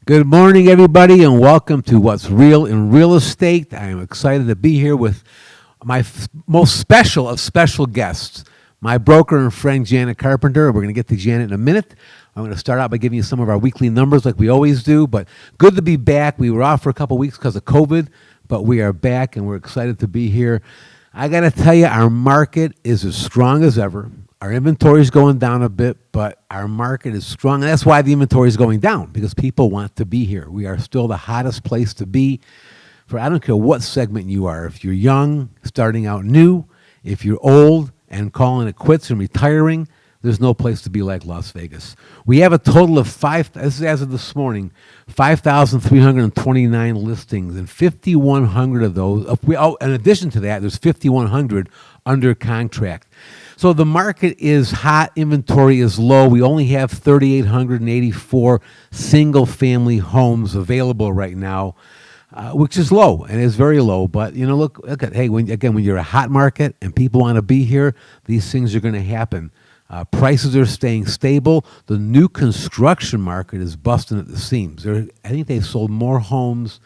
Good morning, everybody, and welcome to What's Real in Real Estate. I am excited to be here with my most special of special guests, my broker and friend, Janet Carpenter. We're going to get to Janet in a minute. I'm going to start out by giving you some of our weekly numbers like we always do, but good to be back. We were off for a couple weeks because of COVID, but we are back, and we're excited to be here. I got to tell you, our market is as strong as ever. Our inventory is going down a bit, but our market is strong. And that's why the inventory is going down, because people want to be here. We are still the hottest place to be for, I don't care what segment you are. If you're young, starting out new, if you're old and calling it quits and retiring, there's no place to be like Las Vegas. We have a total of this is as of this morning, 5,329 listings, and 5,100 of those, in addition to that, there's 5,100 under contract. So the market is hot, inventory is low. We only have 3,884 single-family homes available right now, which is low, and is very low. But, look at, hey, when you're a hot market and people want to be here, these things are going to happen. Prices are staying stable. The new construction market is busting at the seams. I think they've sold more homes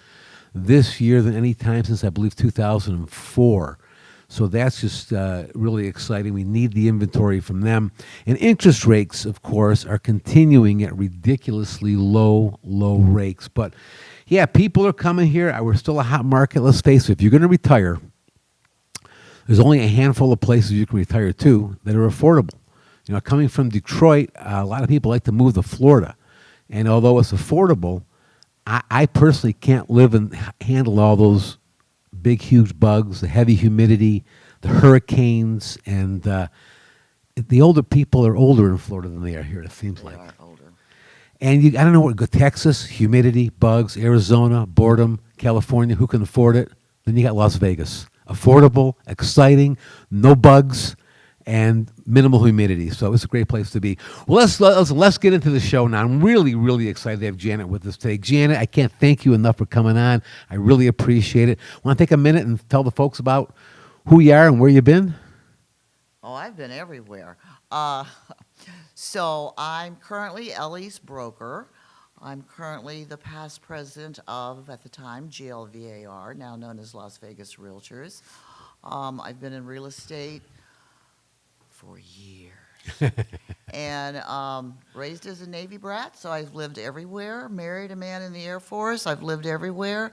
this year than any time since, I believe, 2004. So that's just really exciting. We need the inventory from them. And interest rates, of course, are continuing at ridiculously low rates. But, yeah, people are coming here. We're still a hot market. Let's face it, if you're going to retire, there's only a handful of places you can retire to that are affordable. Coming from Detroit, a lot of people like to move to Florida. And although it's affordable, I personally can't live and handle all those big, huge bugs, the heavy humidity, the hurricanes, and the older people are older in Florida than they are here, it seems like. They are older. And I don't know what, Texas, humidity, bugs, Arizona, boredom, California, who can afford it? Then you got Las Vegas. Affordable, exciting, no bugs, and minimal humidity. So it's a great place to be. Well, let's get into the show now. I'm really, really excited to have Janet with us today. Janet, I can't thank you enough for coming on. I really appreciate it. Want to take a minute and tell the folks about who you are and where you've been? Oh, I've been everywhere. So I'm currently Ellie's broker. I'm currently the past president of, at the time, GLVAR, now known as Las Vegas Realtors. I've been in real estate for years. And raised as a Navy brat, so I've lived everywhere. Married a man in the Air Force. I've lived everywhere.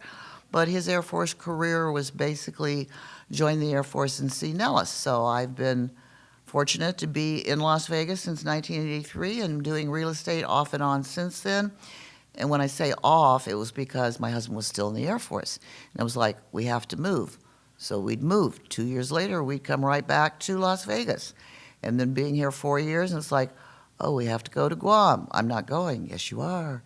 But his Air Force career was basically join the Air Force and see Nellis. So I've been fortunate to be in Las Vegas since 1983 and doing real estate off and on since then. And when I say off, it was because my husband was still in the Air Force. And it was like, we have to move. So we'd move. 2 years later, we'd come right back to Las Vegas. And then being here 4 years, and it's like, oh, we have to go to Guam. I'm not going. Yes, you are.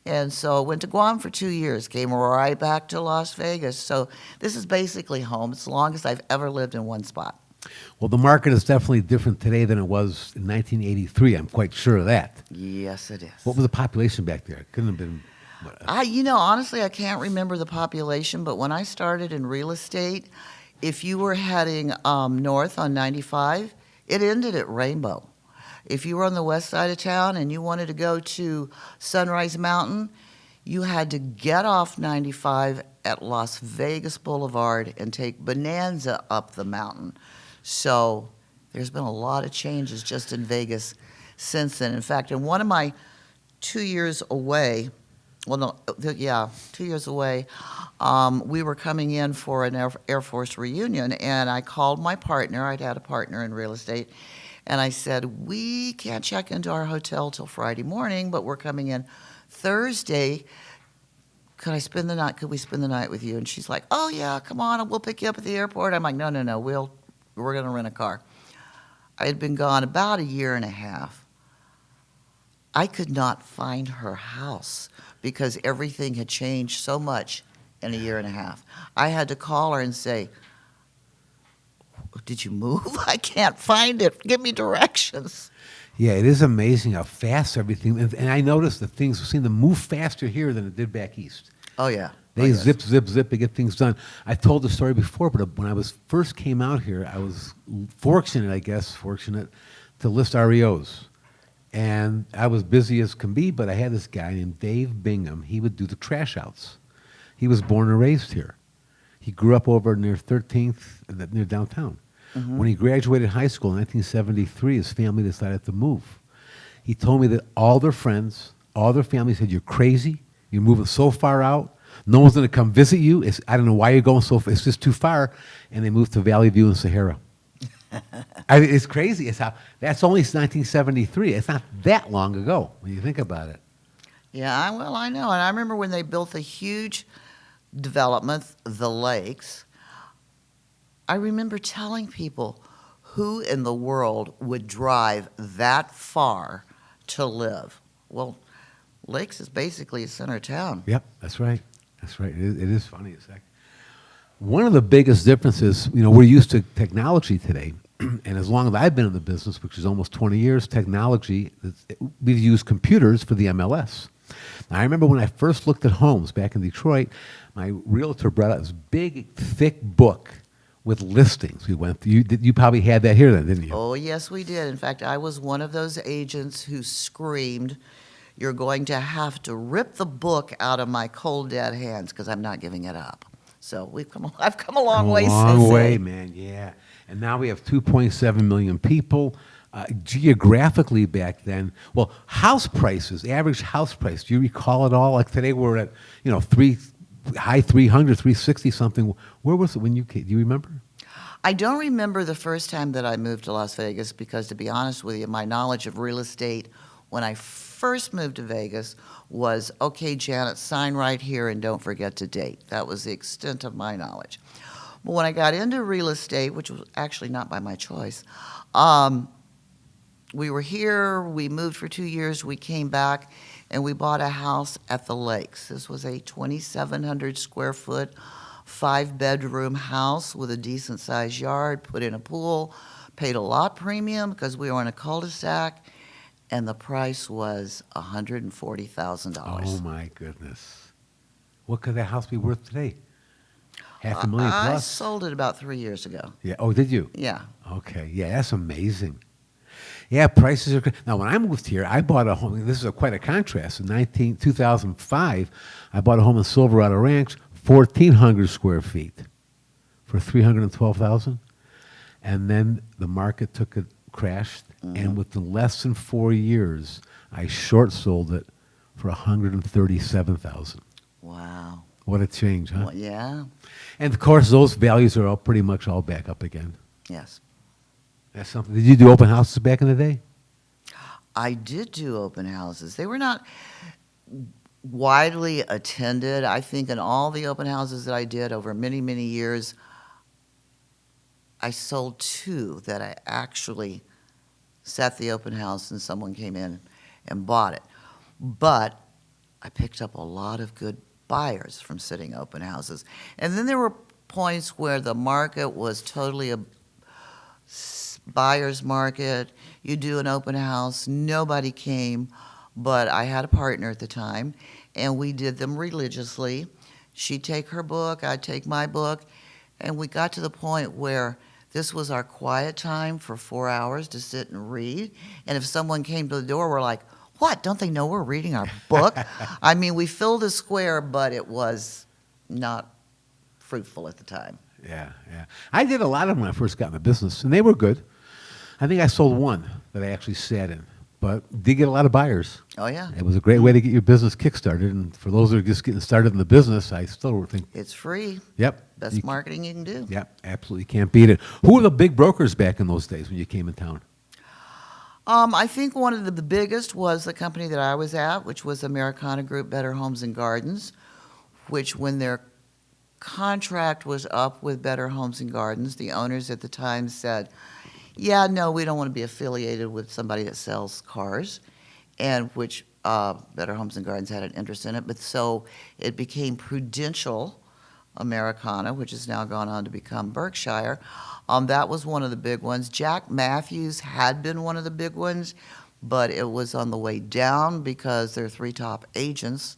And so went to Guam for 2 years, came right back to Las Vegas. So this is basically home. It's the longest I've ever lived in one spot. Well, the market is definitely different today than it was in 1983. I'm quite sure of that. Yes, it is. What was the population back there? It couldn't have been... Honestly, I can't remember the population, but when I started in real estate, if you were heading north on 95, it ended at Rainbow. If you were on the west side of town and you wanted to go to Sunrise Mountain, you had to get off 95 at Las Vegas Boulevard and take Bonanza up the mountain. So there's been a lot of changes just in Vegas since then. In fact, in one of my 2 years away, 2 years away, we were coming in for an Air Force reunion, and I called my partner. I'd had a partner in real estate, and I said, we can't check into our hotel till Friday morning, but we're coming in Thursday. Could we spend the night with you? And she's like, oh, yeah, come on, we'll pick you up at the airport. I'm like, no, we're going to rent a car. I had been gone about a year and a half. I could not find her house because everything had changed so much in a year and a half. I had to call her and say, did you move? I can't find it. Give me directions. Yeah, it is amazing how fast everything, and I noticed that things seem to move faster here than it did back east. Oh, yeah. They zip to get things done. I told the story before, but when I first came out here, I was fortunate to list REOs. And I was busy as can be, but I had this guy named Dave Bingham. He would do the trash outs. He was born and raised here. He grew up over near 13th, near downtown. When he graduated high school in 1973, his family decided to move. He told me that all their friends, all their family said, "You're crazy. You're moving so far out. No one's going to come visit you. I don't know why you're going so far. It's just too far." And they moved to Valley View and Sahara. I mean, it's crazy. That's only 1973. It's not that long ago when you think about it. Yeah, well, I know. And I remember when they built the huge development, the lakes, I remember telling people, who in the world would drive that far to live? Well, Lakes is basically a center of town. Yep, that's right. That's right. It is funny. One of the biggest differences, we're used to technology today, and as long as I've been in the business, which is almost 20 years, technology, we've used computers for the MLS. Now, I remember when I first looked at homes back in Detroit, my realtor brought out this big, thick book with listings. We went through. You probably had that here then, didn't you? Oh, yes, we did. In fact, I was one of those agents who screamed, "You're going to have to rip the book out of my cold, dead hands because I'm not giving it up." So I've come a long way since then. Long way, man, yeah. And now we have 2.7 million people. Geographically back then, well, house prices, average house price, do you recall it all? Like today we're at, high 300, 360 something. Where was it when you came? Do you remember? I don't remember the first time that I moved to Las Vegas because, to be honest with you, my knowledge of real estate when I first moved to Vegas was, okay, Janet, sign right here and don't forget to date. That was the extent of my knowledge. But when I got into real estate, which was actually not by my choice, we were here, we moved for 2 years, we came back, and we bought a house at the lakes. This was a 2,700 square foot, 5-bedroom house with a decent sized yard, put in a pool, paid a lot premium because we were in a cul-de-sac, and the price was $140,000. Oh my goodness. What could that house be worth today? $500,000 I plus? sold it about 3 years ago. Yeah. Oh, did you? Yeah. Okay. Yeah, that's amazing. Yeah, prices are. Now, when I moved here, I bought a home. This is quite a contrast. In 2005, I bought a home in Silverado Ranch, 1,400 square feet, for $312,000, and then the market crashed, and within less than 4 years, I short sold it for $137,000. Wow. What a change, huh? Well, yeah. And of course, those values are pretty much all back up again. Yes. That's something. Did you do open houses back in the day? I did do open houses. They were not widely attended. I think in all the open houses that I did over many, many years, I sold 2 that I actually set the open house and someone came in and bought it. But I picked up a lot of good buyers from sitting open houses. And then there were points where the market was totally a buyer's market. You do an open house, nobody came, but I had a partner at the time, and we did them religiously. She'd take her book, I'd take my book, and we got to the point where this was our quiet time for 4 hours to sit and read. And if someone came to the door, we're like, "What? Don't they know we're reading our book?" I mean, we filled a square, but it was not fruitful at the time. Yeah, yeah. I did a lot of them when I first got in the business, and they were good. I think I sold one that I actually sat in, but did get a lot of buyers. Oh, yeah. It was a great way to get your business kickstarted, and for those that are just getting started in the business, I still think, It's free. yep. Best marketing you can do. Yep, absolutely can't beat it. Who were the big brokers back in those days when you came in town? I think one of the biggest was the company that I was at, which was Americana Group Better Homes and Gardens, which when their contract was up with Better Homes and Gardens, the owners at the time said, "Yeah, no, we don't want to be affiliated with somebody that sells cars," and which Better Homes and Gardens had an interest in it. But so it became Prudential Americana, which has now gone on to become Berkshire. That was one of the big ones. Jack Matthews had been one of the big ones, but it was on the way down because their 3 top agents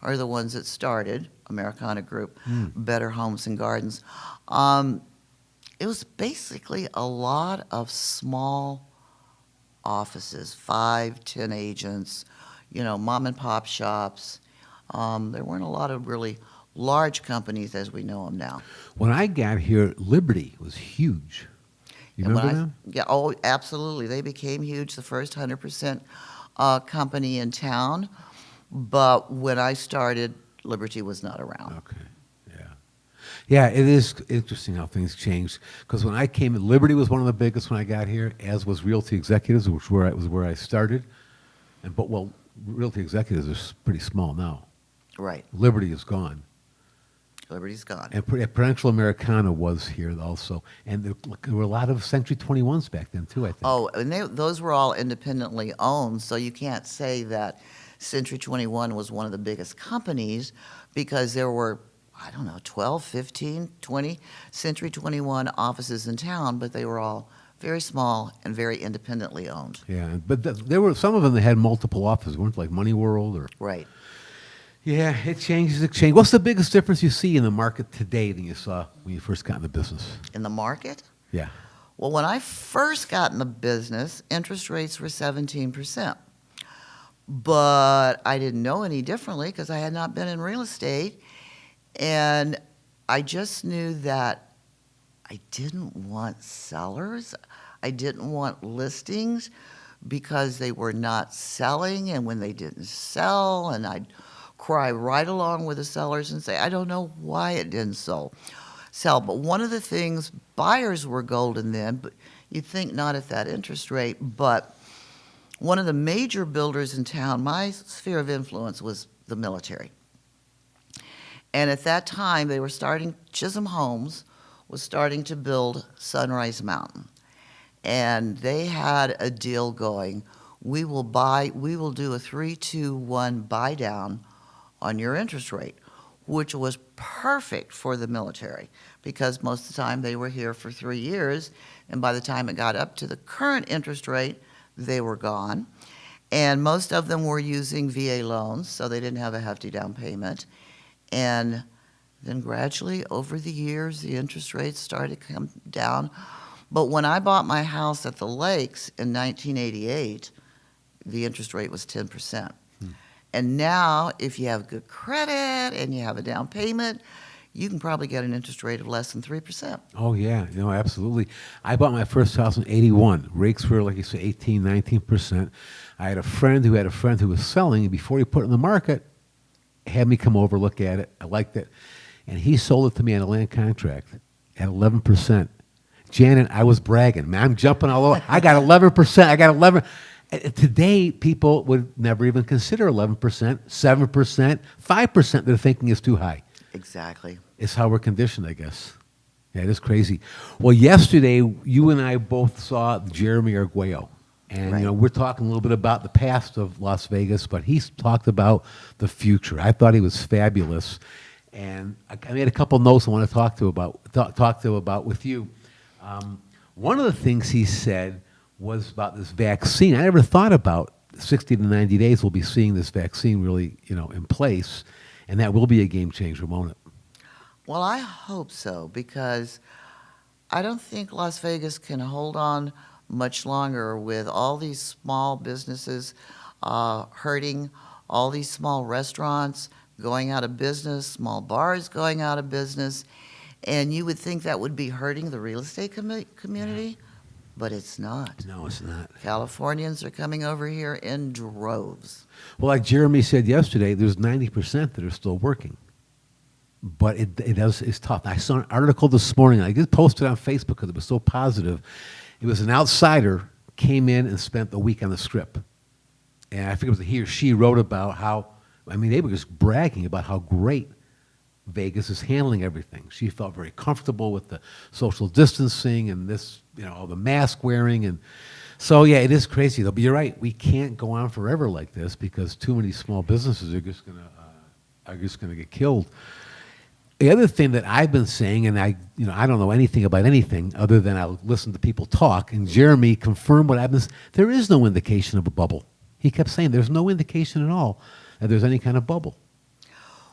are the ones that started Americana Group, Better Homes and Gardens. It was basically a lot of small offices, 5, 10 agents, mom and pop shops. There weren't a lot of really large companies as we know them now. When I got here, Liberty was huge. You And remember them? yeah, oh, absolutely. They became huge, the first 100% company in town. But when I started, Liberty was not around. Okay. Yeah. Yeah, it is interesting how things changed. Because when I came, Liberty was one of the biggest when I got here, as was Realty Executives, which was where I started. But Realty Executives are pretty small now. Right. Liberty is gone. Liberty's gone. And Prudential Americana was here also. And there were a lot of Century 21s back then, too, I think. Oh, and those were all independently owned, so you can't say that Century 21 was one of the biggest companies because there were, I don't know, 12, 15, 20 Century 21 offices in town, but they were all very small and very independently owned. Yeah, but there were some of them that had multiple offices, weren't like Money World or... Right. Yeah, it changes. What's the biggest difference you see in the market today than you saw when you first got in the business? In the market? Yeah. Well, when I first got in the business, interest rates were 17%. But I didn't know any differently because I had not been in real estate. And I just knew that I didn't want sellers. I didn't want listings because they were not selling. And when they didn't sell, and I'd cry right along with the sellers and say, I don't know why it didn't sell. But one of the things, buyers were golden then, but you'd think not at that interest rate, but one of the major builders in town, my sphere of influence was the military. And at that time, they were starting, Chisholm Homes was starting to build Sunrise Mountain. And they had a deal going. We will do a 3-2-1 buy down on your interest rate, which was perfect for the military because most of the time they were here for 3 years, and by the time it got up to the current interest rate, they were gone. And most of them were using VA loans, so they didn't have a hefty down payment. And then gradually, over the years, the interest rates started to come down. But when I bought my house at the Lakes in 1988, the interest rate was 10%. And now, if you have good credit and you have a down payment, you can probably get an interest rate of less than 3%. Oh, yeah. Absolutely. I bought my first house in 81. Rates were, like you said, 18, 19%. I had a friend who was selling, and before he put it in the market, had me come over, look at it. I liked it. And he sold it to me on a land contract at 11%. Janet, I was bragging. Man, I'm jumping all over. I got 11%. I got 11%. Today, people would never even consider 11%, 7%, 5% they're thinking is too high. Exactly. It's how we're conditioned, I guess. Yeah, it is crazy. Well, yesterday, you and I both saw Jeremy Arguello. And, Right. we're talking a little bit about the past of Las Vegas, but he's talked about the future. I thought he was fabulous. And I made a couple notes I want to talk to about with you. One of the things he said was about this vaccine. I never thought about 60 to 90 days we'll be seeing this vaccine really, in place, and that will be a game changer, won't it? Well, I hope so, because I don't think Las Vegas can hold on much longer with all these small businesses hurting, all these small restaurants going out of business, small bars going out of business, and you would think that would be hurting the real estate community, but it's not. No, it's not. Californians are coming over here in droves. Well, like Jeremy said yesterday, there's 90% that are still working. But it's tough. I saw an article this morning. I just posted it on Facebook because it was so positive. It was an outsider came in and spent the week on the Strip. And I forget it was he or she wrote about how, they were just bragging about how great Vegas is handling everything. She felt very comfortable with the social distancing and this, all the mask wearing. And so, yeah, it is crazy, though. But you're right. We can't go on forever like this because too many small businesses are just going to get killed. The other thing that I've been saying, and I don't know anything about anything other than I listen to people talk, and Jeremy confirmed what I've been saying. There is no indication of a bubble. He kept saying there's no indication at all that there's any kind of bubble.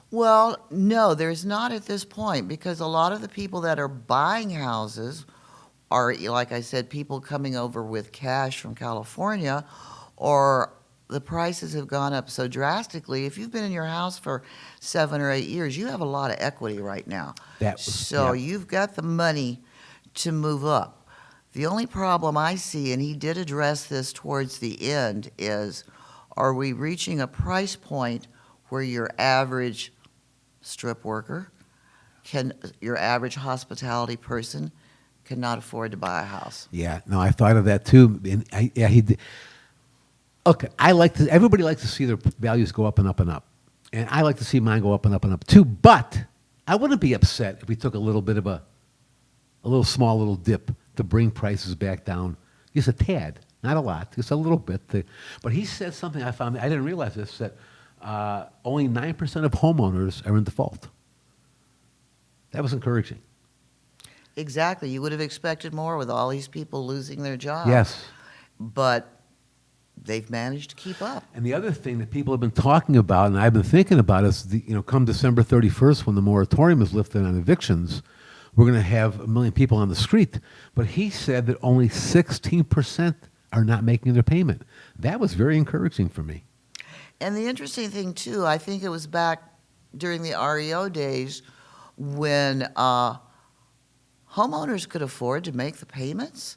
Well, no, there's not at this point, because a lot of the people that are buying houses are, like I said, people coming over with cash from California, or the prices have gone up so drastically. If you've been in your house for 7 or 8 years, you have a lot of equity right now. That was, So yeah. you've got the money to move up. The only problem I see, and he did address this towards the end, is are we reaching a price point where your average strip worker your average hospitality person cannot afford to buy a house? Yeah, no, I thought of that too. And yeah, he did. Okay, everybody likes to see their values go up and up and up. And I like to see mine go up and up and up too. But I wouldn't be upset if we took a little bit of a little small little dip to bring prices back down. Just a tad, not a lot, just a little bit. But he said something I found, I didn't realize this, that only 9% of homeowners are in default. That was encouraging. Exactly. You would have expected more with all these people losing their jobs. Yes. But they've managed to keep up. And the other thing that people have been talking about, and I've been thinking about, is come December 31st, when the moratorium is lifted on evictions, we're going to have 1 million people on the street. But he said that only 16% are not making their payment. That was very encouraging for me. And the interesting thing, too, I think it was back during the REO days when homeowners could afford to make the payments,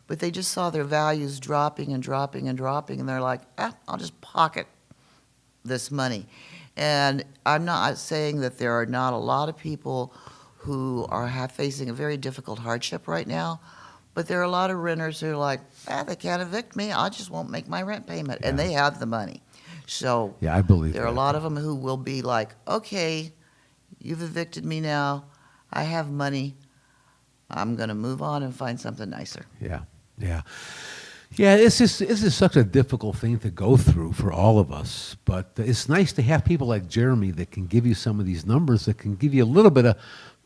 but they just saw their values dropping and dropping and dropping, and they're like, I'll just pocket this money. And I'm not saying that there are not a lot of people who are facing a very difficult hardship right now, but there are a lot of renters who are like, they can't evict me, I just won't make my rent payment, and Yeah. they have the money. So Yeah, I believe there are a that. lot of them who will be like, okay, you've evicted me now, I have money, I'm going to move on and find something nicer. Yeah, yeah. Yeah, this is such a difficult thing to go through for all of us. But it's nice to have people like Jeremy that can give you some of these numbers, that can give you a little bit of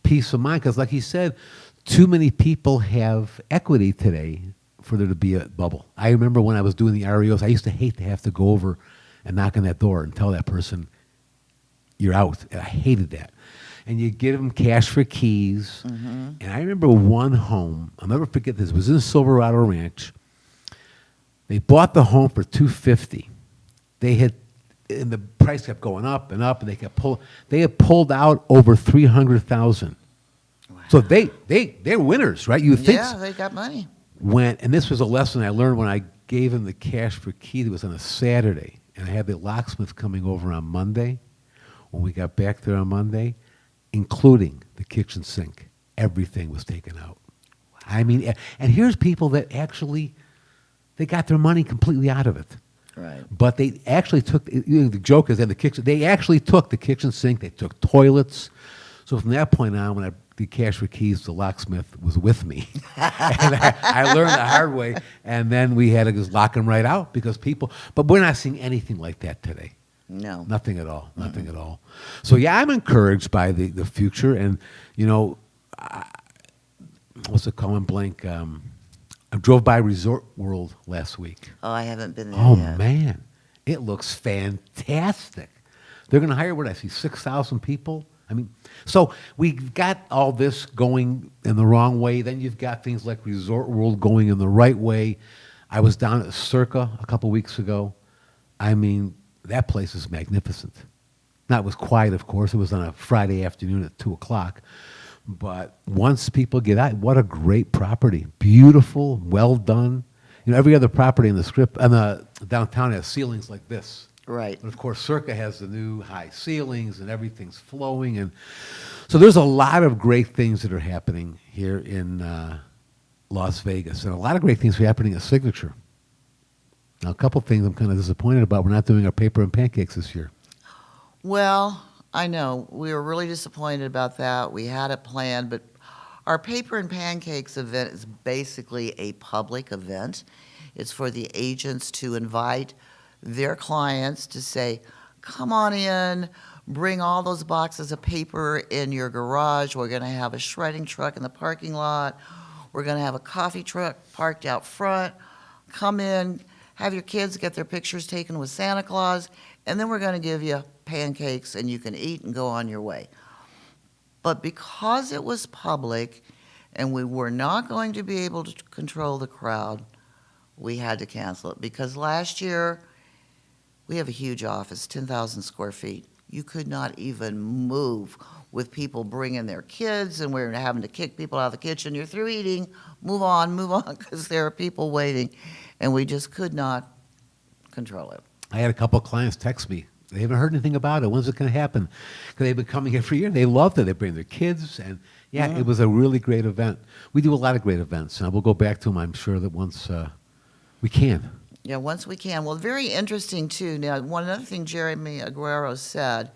peace of mind. Because like he said, too many people have equity today for there to be a bubble. I remember when I was doing the REOs, I used to hate to have to go over and knock on that door and tell that person, you're out. And I hated that. And you give them cash for keys. Mm-hmm. And I remember one home, I'll never forget this, it was in Silverado Ranch. They bought the home for $250. And the price kept going up and up, and they had pulled out over $300,000. Wow. So they're winners, right? You think Yeah, they got money. and this was a lesson I learned when I gave him the cash for keys. It was on a Saturday, and I had the locksmith coming over on Monday. When we got back there on Monday, including the kitchen sink, everything was taken out. Wow. I mean, and here's people that actually, they got their money completely out of it. Right. But they actually took, the joke is in the kitchen, they actually took the kitchen sink, they took toilets. So from that point on, when I did cash for keys, the locksmith was with me. And I learned the hard way, and then we had to just lock them right out because but we're not seeing anything like that today. No. Nothing at all. Nothing at all. So yeah, I'm encouraged by the future, and what's it called? Blank. I drove by Resort World last week. Oh, I haven't been there Oh yet. man, it looks fantastic. They're going to hire 6,000 people. I mean, so we've got all this going in the wrong way. Then you've got things like Resort World going in the right way. I was down at Circa a couple weeks ago. I mean, that place is magnificent. Now, it was quiet, of course. It was on a Friday afternoon at 2 o'clock. But once people get out, what a great property. Beautiful, well done. Every other property in the Strip, and the downtown has ceilings like this. Right. But of course, Circa has the new high ceilings and everything's flowing. And so there's a lot of great things that are happening here in Las Vegas. And a lot of great things are happening at Signature. Now, a couple things I'm kind of disappointed about. We're not doing our paper and pancakes this year. Well, I know. We were really disappointed about that. We had it planned, but our Paper and Pancakes event is basically a public event. It's for the agents to invite their clients to say, come on in, bring all those boxes of paper in your garage. We're going to have a shredding truck in the parking lot. We're going to have a coffee truck parked out front. Come in, have your kids get their pictures taken with Santa Claus, and then we're going to give you pancakes and you can eat and go on your way. But because it was public and we were not going to be able to control the crowd, we had to cancel it. Because last year, we have a huge office, 10,000 square feet. You could not even move with people bringing their kids, and we're having to kick people out of the kitchen. You're through eating, move on, because there are people waiting. And we just could not control it. I had a couple of clients text me. They haven't heard anything about it. When's it going to happen? Because they've been coming every year. They loved it. They bring their kids. And, yeah, it was a really great event. We do a lot of great events. And we'll go back to them, I'm sure, that once we can. Yeah, once we can. Well, very interesting, too. Now, one other thing Jeremy Aguero said,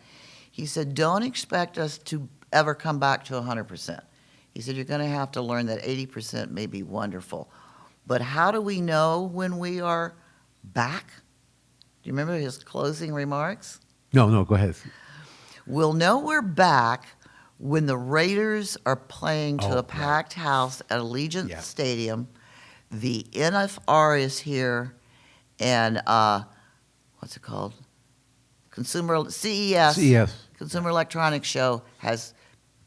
he said, don't expect us to ever come back to 100%. He said, you're going to have to learn that 80% may be wonderful. But how do we know when we are back? Do you remember his closing remarks? No, go ahead. We'll know we're back when the Raiders are playing to a packed house at Allegiant Stadium. The NFR is here, and what's it called? CES. Consumer Electronics Show has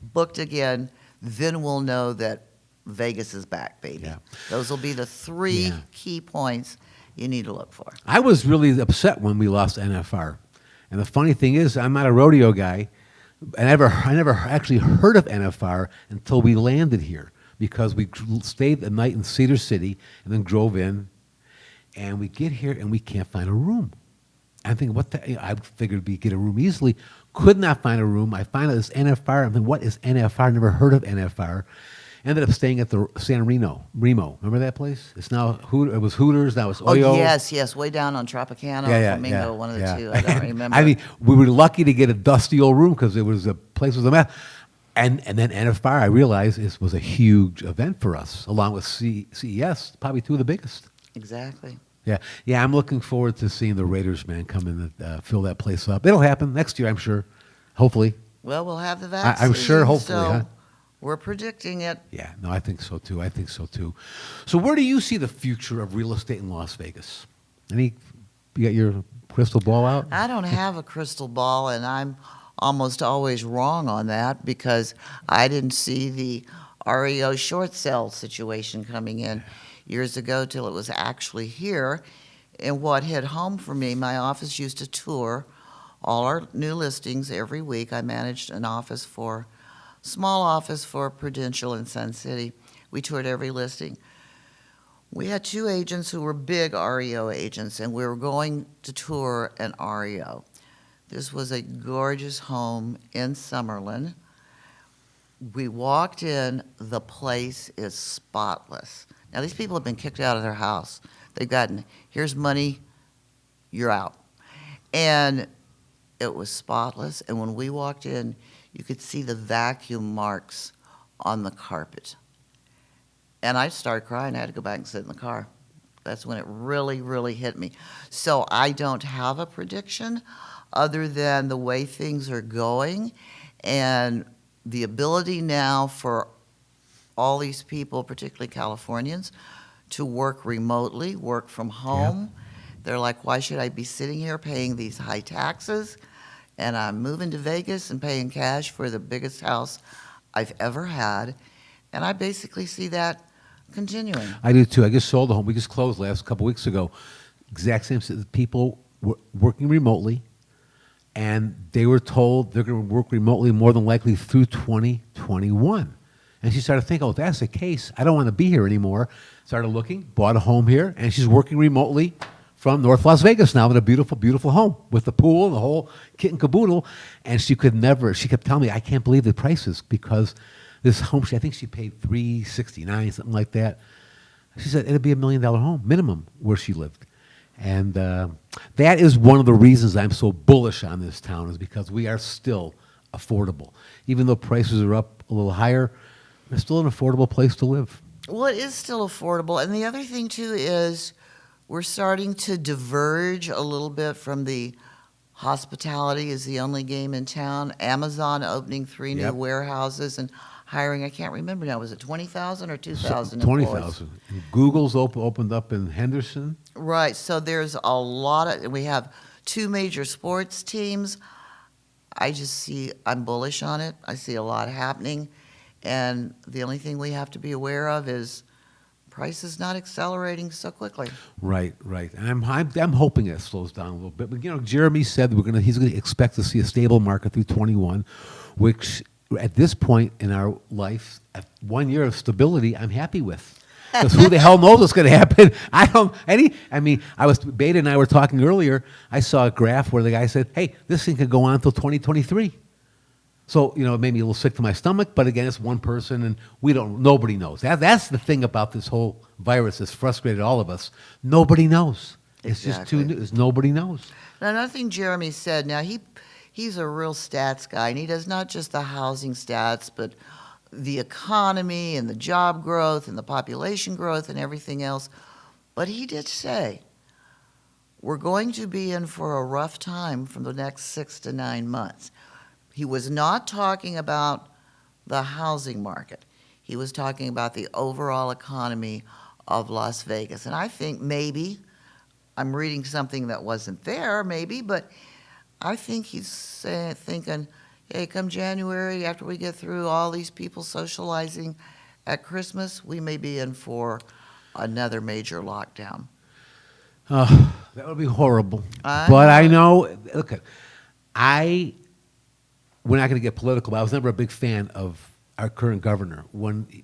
booked again. Then we'll know that Vegas is back, baby. Yeah. Those will be the three key points you need to look for. I was really upset when we lost NFR. And the funny thing is, I'm not a rodeo guy. I never actually heard of NFR until we landed here, because we stayed the night in Cedar City and then drove in. And we get here and we can't find a room. I'm thinking, I figured we'd get a room easily. Could not find a room. I find out this NFR. I'm thinking, what is NFR? Never heard of NFR. Ended up staying at the San Remo. Remember that place? It's now It was Hooters. Now it's Oyo. Oh, yes. Way down on Tropicana, Flamingo, one of the two. I don't remember. I mean, we were lucky to get a dusty old room because it was a place with a mess. And then NFR, I realized, was a huge event for us, along with CES, probably two of the biggest. Exactly. Yeah. I'm looking forward to seeing the Raiders, man, come in and fill that place up. It'll happen next year, I'm sure. Hopefully. Well, we'll have the vaccine. I'm sure, hopefully, so we're predicting it. Yeah, no, I think so too. So where do you see the future of real estate in Las Vegas? You got your crystal ball out? I don't have a crystal ball, and I'm almost always wrong on that because I didn't see the REO short sale situation coming in years ago till it was actually here. And what hit home for me, my office used to tour all our new listings every week. I managed an small office for Prudential in Sun City. We toured every listing. We had two agents who were big REO agents, and we were going to tour an REO. This was a gorgeous home in Summerlin. We walked in, the place is spotless. Now, these people have been kicked out of their house. They've gotten, here's money, you're out. And it was spotless, and when we walked in, you could see the vacuum marks on the carpet. And I started crying. I had to go back and sit in the car. That's when it really, really hit me. So I don't have a prediction other than the way things are going and the ability now for all these people, particularly Californians, to work remotely, work from home. They're like, why should I be sitting here paying these high taxes? And I'm moving to Vegas and paying cash for the biggest house I've ever had. And I basically see that continuing. I do too. I just sold a home. We just closed last couple weeks ago. Exact same people were working remotely, and they were told they're going to work remotely more than likely through 2021. And she started thinking, oh, if that's the case, I don't want to be here anymore. Started looking, bought a home here, and she's working remotely from North Las Vegas now in a beautiful, beautiful home with the pool and the whole kit and caboodle. And she kept telling me, I can't believe the prices because this home, I think she paid $369, something like that. She said it'd be $1 million home, minimum, where she lived. And that is one of the reasons I'm so bullish on this town is because we are still affordable. Even though prices are up a little higher, it's still an affordable place to live. Well, it is still affordable. And the other thing, too, is we're starting to diverge a little bit from the hospitality is the only game in town. Amazon opening 3 new warehouses and hiring, I can't remember now, was it 20,000 or 2,000 employees? 20,000. Google's opened up in Henderson. Right, so there's a lot of, we have 2 major sports teams. I'm bullish on it. I see a lot happening. And the only thing we have to be aware of is prices not accelerating so quickly. Right, right. And I'm hoping it slows down a little bit. But Jeremy said he's gonna expect to see a stable market through 21, which at this point in our life, at 1 year of stability, I'm happy with. Because who the hell knows what's going to happen? Beta and I were talking earlier. I saw a graph where the guy said, "Hey, this thing could go on until 2023." So it made me a little sick to my stomach. But again, it's one person, and nobody knows. That's the thing about this whole virus that's frustrated all of us. Nobody knows. It's just too Exactly. new. Nobody knows. Now, another thing Jeremy said, now he's a real stats guy, and he does not just the housing stats, but the economy and the job growth and the population growth and everything else. But he did say, we're going to be in for a rough time from the next 6 to 9 months. He was not talking about the housing market. He was talking about the overall economy of Las Vegas. And I think maybe, I'm reading something that wasn't there maybe, but I think he's thinking, hey, come January, after we get through all these people socializing at Christmas, we may be in for another major lockdown. That would be horrible. I But I know. know, look, we're not going to get political, but I was never a big fan of our current governor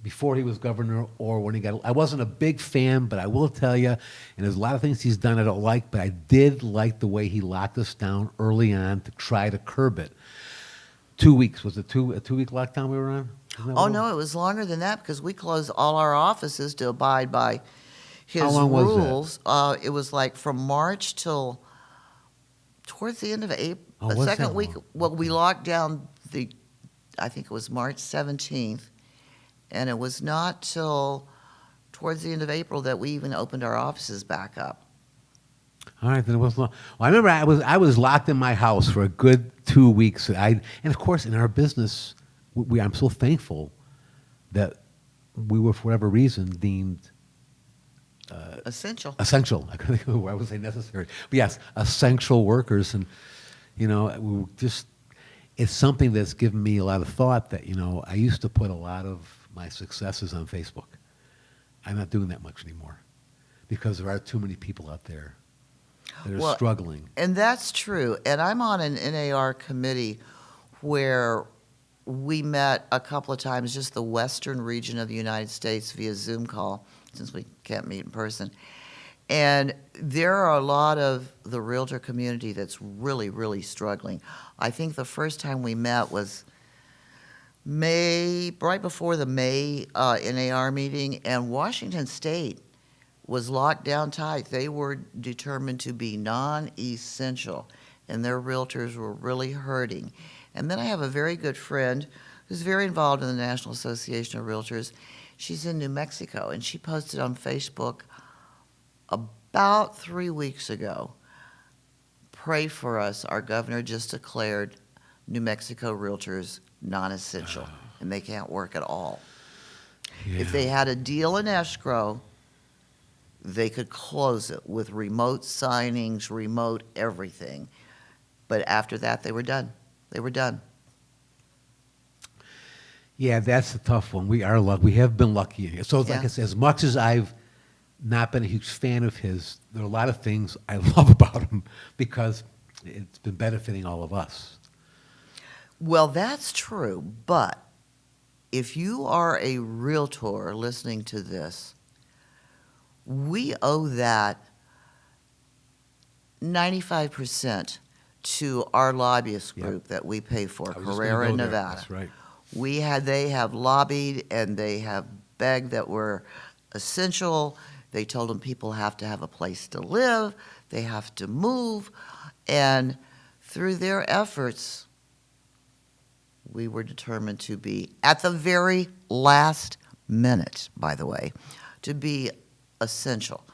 before he was governor or when he got. I wasn't a big fan, but I will tell you, and there's a lot of things he's done I don't like, but I did like the way he locked us down early on to try to curb it. 2 weeks was it a 2 week lockdown we were on? Isn't that Oh, what it no, it was longer than that because we closed all our offices to abide by his How long was that? rules. It was like from March till towards the end of April, Oh, the was second that week. long? Well, we locked down I think it was March 17th, and it was not till towards the end of April that we even opened our offices back up. All right, then it was long. Well, I remember I was locked in my house for a good 2 weeks. And of course, in our business, I'm so thankful that we were, for whatever reason, deemed Essential. essential. I couldn't think of, I would say necessary, but yes, essential workers. And we just it's something that's given me a lot of thought. That I used to put a lot of my successes on Facebook. I'm not doing that much anymore because there are too many people out there that are struggling. And that's true. And I'm on an NAR committee where we met a couple of times, just the western region of the United States via Zoom call, since we can't meet in person. And there are a lot of the realtor community that's really, really struggling. I think the first time we met was right before the May NAR meeting, and Washington State was locked down tight. They were determined to be non-essential, and their realtors were really hurting. And then I have a very good friend who's very involved in the National Association of Realtors. She's in New Mexico, and she posted on Facebook about 3 weeks ago, pray for us. Our governor just declared New Mexico realtors non-essential, and they can't work at all. Yeah. If they had a deal in escrow, they could close it with remote signings, remote everything. But after that, they were done. They were done. Yeah, that's a tough one. We are lucky. We have been lucky. So, like Yeah. I said, as much as I've not been a huge fan of his, there are a lot of things I love about him because it's been benefiting all of us. Well, that's true, but if you are a realtor listening to this, we owe that 95% to our lobbyist Yep. group that we pay for, I was just gonna Carrera, go there. Nevada. That's right. They have lobbied and they have begged that we're essential. They told them people have to have a place to live, they have to move, and through their efforts, we were determined to be, at the very last minute, by the way, to be essential.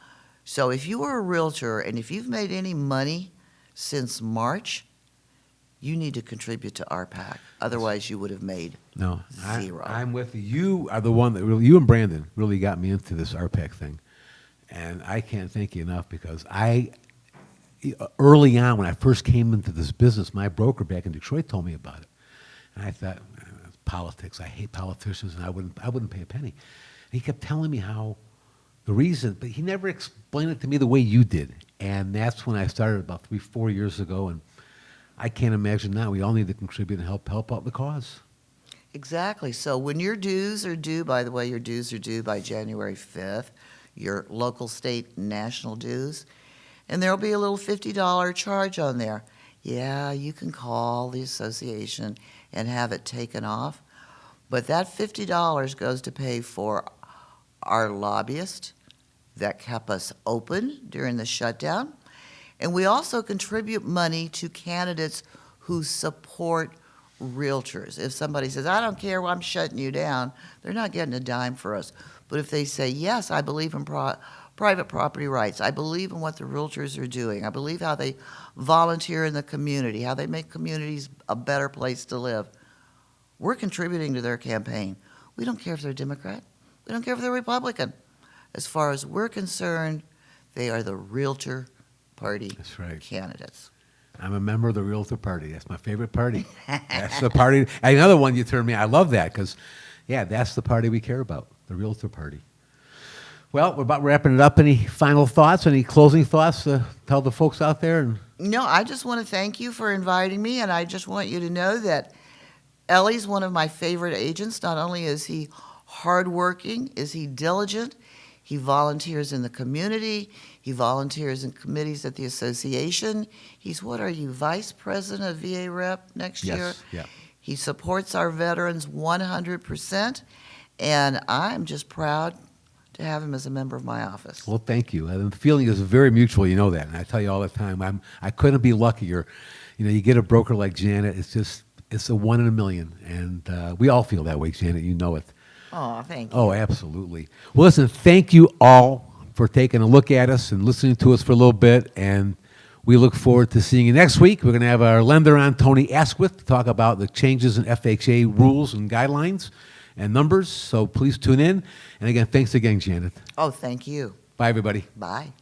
So if you were a realtor and if you've made any money since March, you need to contribute to RPAC. Otherwise, you would have made No, zero. I'm with you. You are the one that you and Brandon really got me into this RPEC thing. And I can't thank you enough because early on when I first came into this business, my broker back in Detroit told me about it. And I thought, politics. I hate politicians, and I wouldn't pay a penny. And he kept telling me how the reason, but he never explained it to me the way you did. And that's when I started about 4 years ago. And I can't imagine now. We all need to contribute and help out the cause. Exactly. So when your dues are due, by the way, your dues are due by January 5th, your local, state, national dues, and there'll be a little $50 charge on there. Yeah, you can call the association and have it taken off, but that $50 goes to pay for our lobbyist that kept us open during the shutdown, and we also contribute money to candidates who support realtors. If somebody says, I don't care, I'm shutting you down, they're not getting a dime for us. But if they say, yes, I believe in private property rights, I believe in what the realtors are doing, I believe how they volunteer in the community, how they make communities a better place to live, we're contributing to their campaign. We don't care if they're Democrat. We don't care if they're Republican. As far as we're concerned, they are the realtor party That's right. candidates. I'm a member of the Realtor Party. That's my favorite party. That's the party. Another one you turned me. I love that because, yeah, that's the party we care about, the Realtor Party. Well, we're about wrapping it up. Any final thoughts? Any closing thoughts to tell the folks out there? And No, I just want to thank you for inviting me, and I just want you to know that Ellie's one of my favorite agents. Not only is he hardworking, is he diligent, he volunteers in the community, he volunteers in committees at the association. He's, what are you, vice president of VA rep next year? yes, yeah. He supports our veterans 100%, and I'm just proud to have him as a member of my office. Well, thank you. And the feeling is very mutual. You know that, and I tell you all the time. I couldn't be luckier. You know, you get a broker like Janet. It's a 1 in a million, and we all feel that way, Janet. You know it. Oh, thank you. Oh, absolutely. Well, listen, thank you all for taking a look at us and listening to us for a little bit. And we look forward to seeing you next week. We're going to have our lender on, Tony Asquith, to talk about the changes in FHA rules and guidelines and numbers. So please tune in. And again, thanks again, Janet. Oh, thank you. Bye, everybody. Bye.